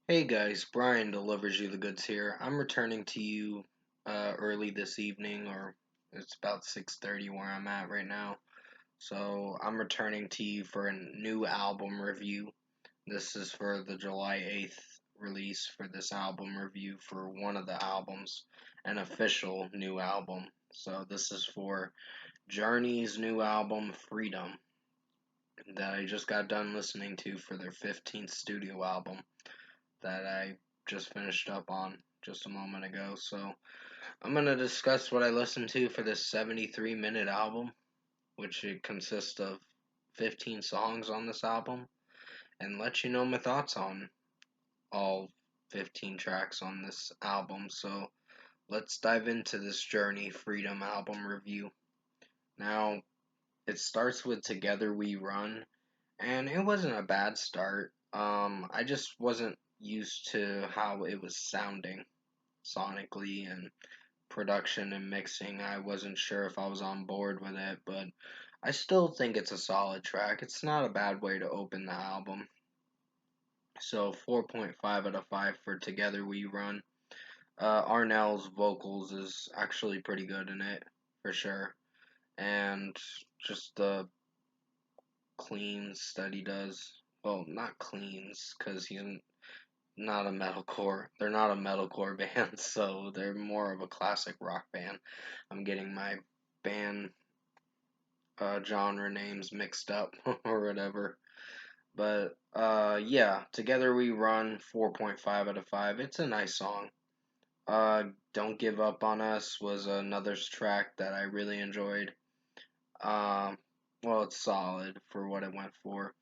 Hey guys, Brian delivers you the goods here. I'm returning to you early this evening, or it's about 6:30 where I'm at right now. So I'm returning to you for a new album review. This is for the July 8th release for this album review for one of the albums, an official new album. So this is for Journey's new album, Freedom, that I just got done listening to for their 15th studio album that I just finished up on just a moment ago. So I'm going to discuss what I listened to for this 73-minute album, which it consists of 15 songs on this album, and let you know my thoughts on all 15 tracks on this album. So let's dive into this Journey Freedom album review. Now, it starts with Together We Run, and it wasn't a bad start. I just wasn't used to how it was sounding sonically and production and mixing. I wasn't sure if I was on board with it, but I still think it's a solid track. It's not a bad way to open the album. So 4.5 out of 5 for Together We Run. Arnell's vocals is actually pretty good in it, for sure. And just the cleans that he does. Well, not cleans, because he's not a metalcore. They're not a metalcore band, so they're more of a classic rock band. I'm getting my band genre names mixed up or whatever. But yeah, Together We Run, 4.5 out of 5. It's a nice song. Uh, Don't Give Up on Us was another track that I really enjoyed. Um, well, it's solid for what it went for.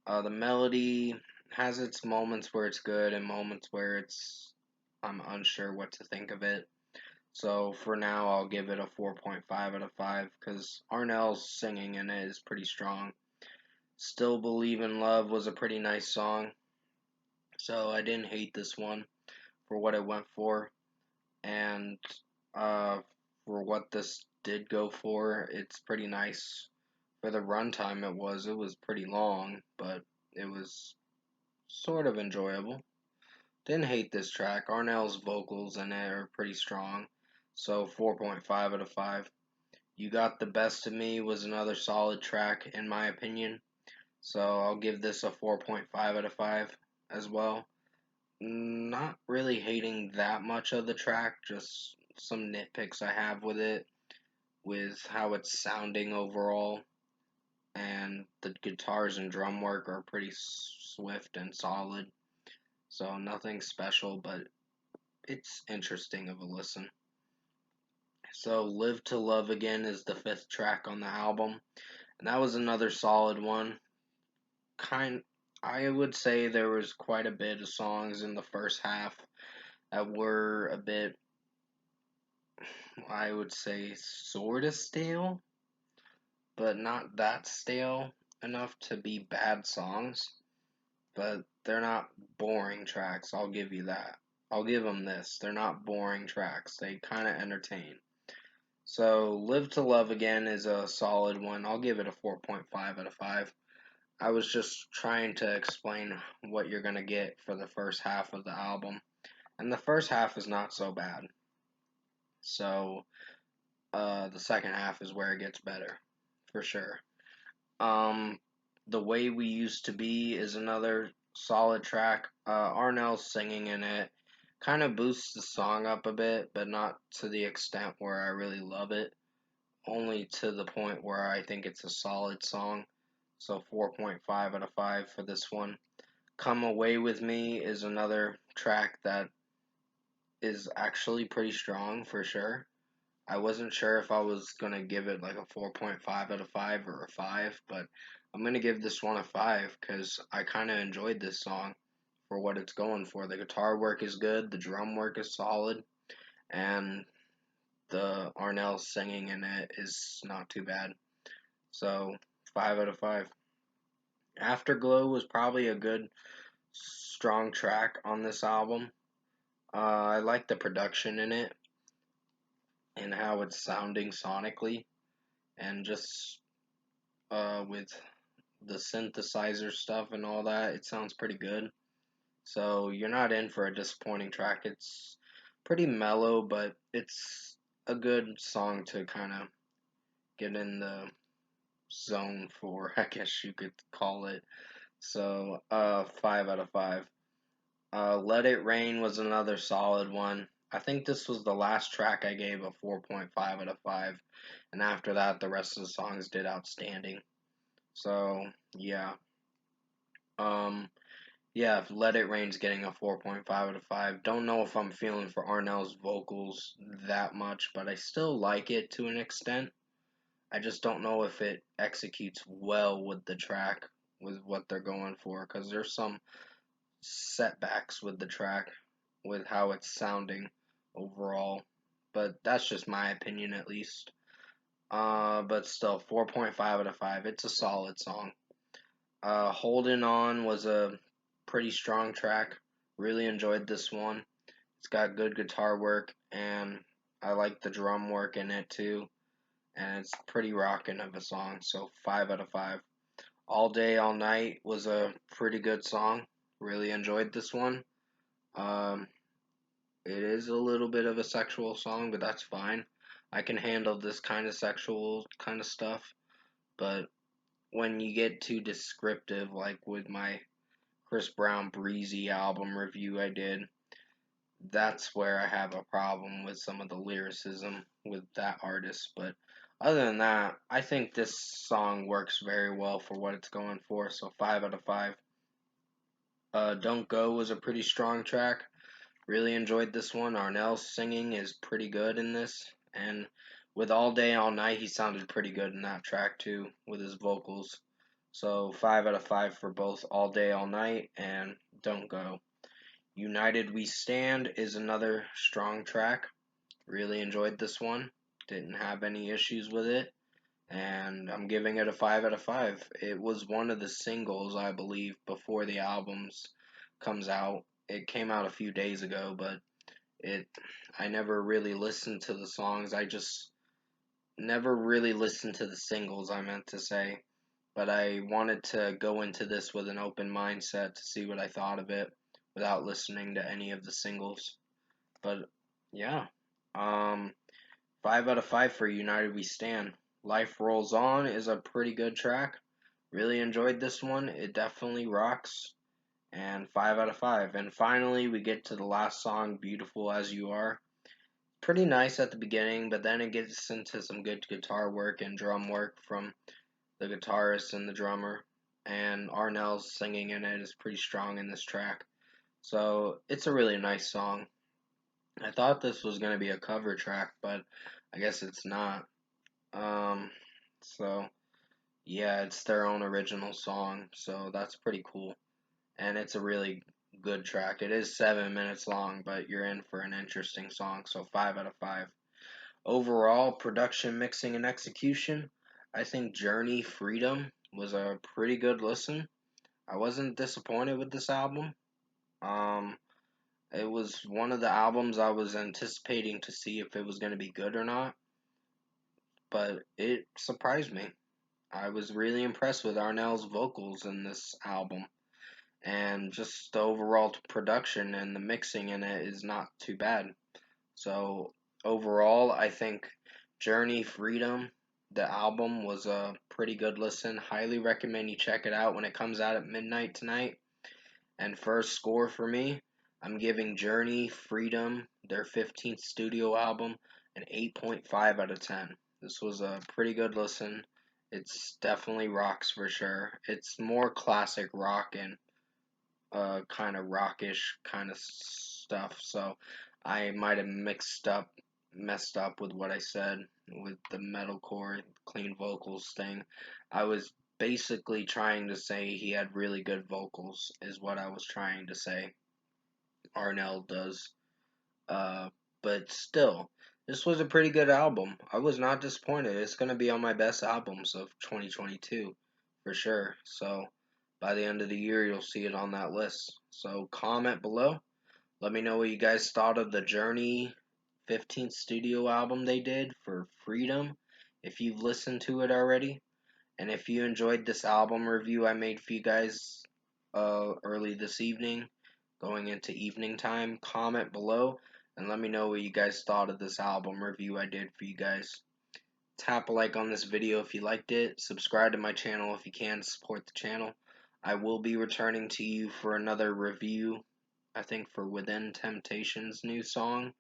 The melody has its moments where it's good and moments where I'm unsure what to think of it. So for now, I'll give it a 4.5 out of 5 because Arnell's singing in it is pretty strong. Still Believe in Love was a pretty nice song, so I didn't hate this one for what it went for. And uh, for what this did go for, it's pretty nice. For the runtime it was pretty long, but it was sort of enjoyable. Didn't hate this track. Arnell's vocals in it are pretty strong. So 4.5 out of 5. You Got the Best of Me was another solid track in my opinion. So I'll give this a 4.5 out of 5 as well. Not really hating that much of the track, just some nitpicks I have with it, with how it's sounding overall. And the guitars and drum work are pretty swift and solid. So nothing special, but it's interesting of a listen. So Live to Love Again is the fifth track on the album, and that was another solid one. Kind I would say there was quite a bit of songs in the first half that were a bit, I would say, sort of stale, but not that stale enough to be bad songs. But they're not boring tracks, I'll give you that. I'll give them this. They're not boring tracks. They kind of entertain. So, Live to Love Again is a solid one. I'll give it a 4.5 out of 5. I was just trying to explain what you're going to get for the first half of the album. And the first half is not so bad. So, the second half is where it gets better, for sure. Um, The Way We Used to Be is another solid track. Arnell's singing in it. Kind of boosts the song up a bit, but not to the extent where I really love it. Only to the point where I think it's a solid song. So 4.5 out of 5 for this one. Come Away With Me is another track that is actually pretty strong for sure. I wasn't sure if I was going to give it like a 4.5 out of 5 or a 5, but I'm going to give this one a 5 because I kind of enjoyed this song for what it's going for. The guitar work is good, the drum work is solid, and the Arnell singing in it is not too bad. So 5 out of 5. Afterglow was probably a good, strong track on this album. I like the production in it and how it's sounding sonically, and just with the synthesizer stuff and all that, it sounds pretty good. So you're not in for a disappointing track. It's pretty mellow, but it's a good song to kind of get in the zone for, I guess you could call it. So, 5 out of 5. Let It Rain was another solid one. I think this was the last track I gave a 4.5 out of 5, and after that, the rest of the songs did outstanding. So, yeah. Um, yeah, Let It Rain's getting a 4.5 out of 5. Don't know if I'm feeling for Arnell's vocals that much, but I still like it to an extent. I just don't know if it executes well with the track, with what they're going for, because there's some setbacks with the track, with how it's sounding overall. But that's just my opinion, at least. But still, 4.5 out of 5. It's a solid song. Holding On was a pretty strong track. Really enjoyed this one. It's got good guitar work, and I like the drum work in it too. And it's pretty rocking of a song, so 5 out of 5. All Day, All Night was a pretty good song. Really enjoyed this one. Um, it is a little bit of a sexual song, but that's fine. I can handle this kind of sexual kind of stuff, but when you get too descriptive, like with my Chris Brown Breezy album review I did, that's where I have a problem with some of the lyricism with that artist. But other than that, I think this song works very well for what it's going for, so 5 out of 5. Don't Go was a pretty strong track. Really enjoyed this one. Arnell's singing is pretty good in this, and with All Day All Night, he sounded pretty good in that track too with his vocals. So 5 out of 5 for both All Day All Night and Don't Go. United We Stand is another strong track. Really enjoyed this one. Didn't have any issues with it, and I'm giving it a 5 out of 5. It was one of the singles, I believe, before the albums comes out. It came out a few days ago, but it I never really listened to the songs. I just never really listened to the singles, I meant to say. But I wanted to go into this with an open mindset to see what I thought of it without listening to any of the singles. But yeah. Um 5 out of 5 for United We Stand. Life Rolls On is a pretty good track. Really enjoyed this one. It definitely rocks. And 5 out of 5. And finally, we get to the last song, Beautiful As You Are. Pretty nice at the beginning, but then it gets into some good guitar work and drum work from the guitarist and the drummer. And Arnell's singing in it is pretty strong in this track. So it's a really nice song. I thought this was going to be a cover track, but I guess it's not. Um, so yeah, it's their own original song, so that's pretty cool. And it's a really good track. It is 7 minutes long, but you're in for an interesting song, so 5 out of 5. Overall, production, mixing, and execution, I think Journey Freedom was a pretty good listen. I wasn't disappointed with this album. Um, it was one of the albums I was anticipating to see if it was going to be good or not, but it surprised me. I was really impressed with Arnell's vocals in this album, and just the overall production and the mixing in it is not too bad. So overall, I think Journey Freedom, the album, was a pretty good listen. Highly recommend you check it out when it comes out at midnight tonight. And first score for me, I'm giving Journey Freedom, their 15th studio album, an 8.5 out of 10. This was a pretty good listen. It's definitely rocks for sure. It's more classic rock and kind of rockish kind of stuff. So I might have messed up with what I said with the metalcore, clean vocals thing. I was basically trying to say he had really good vocals, is what I was trying to say. Arnell does. Uh, but still, this was a pretty good album. I was not disappointed. It's going to be on my best albums of 2022 for sure. So by the end of the year, you'll see it on that list. So comment below. Let me know what you guys thought of the Journey 15th studio album they did for Freedom, if you've listened to it already. And if you enjoyed this album review I made for you guys early this evening, going into evening time. Comment below and let me know what you guys thought of this album review I did for you guys. Tap a like on this video if you liked it. Subscribe to my channel if you can to support the channel. I will be returning to you for another review, I think for Within Temptation's new song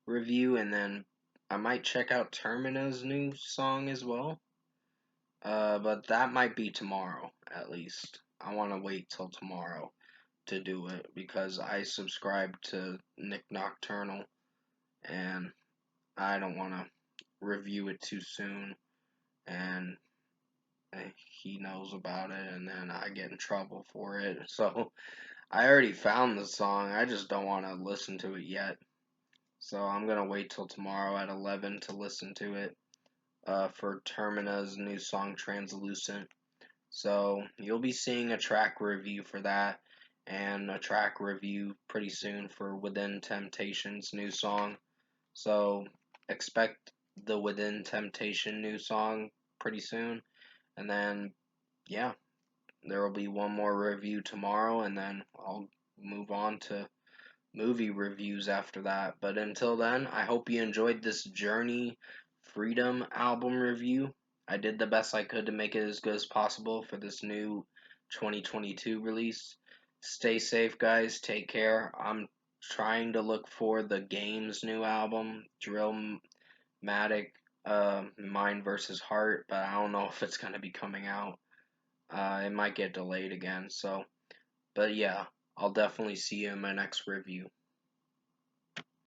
review, and then I might check out Termina's new song as well. But that might be tomorrow at least. I want to wait till tomorrow to do it because I subscribe to Nick Nocturnal and I don't want to review it too soon and he knows about it and then I get in trouble for it. So I already found the song, I just don't want to listen to it yet. So I'm gonna wait till tomorrow at 11 to listen to it for Termina's new song Translucent. So you'll be seeing a track review for that and a track review pretty soon for Within Temptation's new song. So expect the Within Temptation new song pretty soon. And then, yeah, there will be one more review tomorrow, and then I'll move on to movie reviews after that. But until then, I hope you enjoyed this Journey Freedom album review. I did the best I could to make it as good as possible for this new 2022 release. Stay safe, guys. Take care. I'm trying to look for the Game's new album, Drillmatic, Mind versus Heart, but I don't know if it's going to be coming out. It might get delayed again, so. But yeah, I'll definitely see you in my next review.